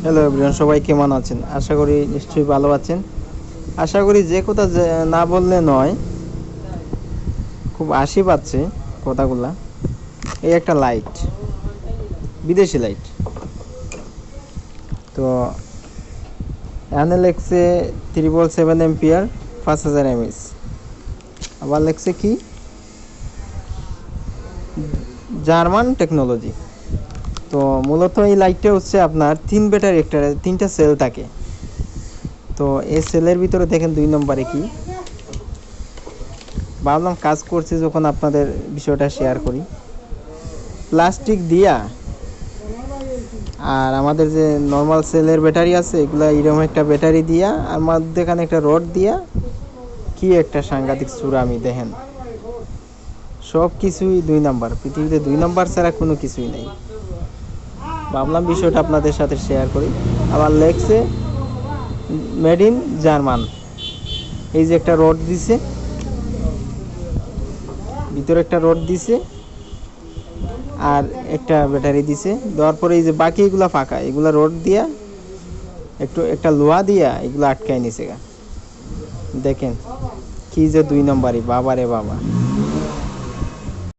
Hello everyone, সবাই কেমন আছেন? আশা করি নিশ্চয়ই ভালো আছেন। আশা করি যে কথা না বললে নয়, খুব হাসি পাচ্ছে কথাগুলা। এই একটা লাইট, বিদেশি লাইট। তো এখানে লেখছে 777 এম্পিয়ার, 5000 mAh। আবার লেখছে কি জার্মান টেকনোলজি। তো মূলত এই লাইটটা হচ্ছে আপনার 3 ব্যাটারি, একটা 3টা সেল থাকে। তো এই সেলের ভিতরে দেখেন 2 নম্বরে কি, ভাবলাম কাজ করছি যখন আপনাদের বিষয়টা শেয়ার করি। প্লাস্টিক দিয়া আর আমাদের যে নর্মাল সেলের ব্যাটারি আছে, এগুলা এরকম একটা ব্যাটারি দিয়া আর মধ্যেখানে একটা রড দিয়া কি একটা সাংঘাতিক চূড়ামি দেখেন। সব কিছুই 2 নাম্বার, পৃথিবীতে 2 নাম্বার ছাড়া কোনো কিছুই নেই। ভাবলাম বিষয়টা আপনাদের সাথে শেয়ার করি। আবার লেখছে মেড ইন জার্মান। এই যে একটা রড দিছে, ভিতরে একটা রড দিছে আর একটা ব্যাটারি দিছে। দেওয়ার পরে এই যে বাকি এগুলা ফাঁকা, এগুলা রড দিয়া একটা লোহা দিয়া এগুলো আটকায় নিছে গা। দেখেন কি যে 2 নম্বরই, বাবা রে বাবা।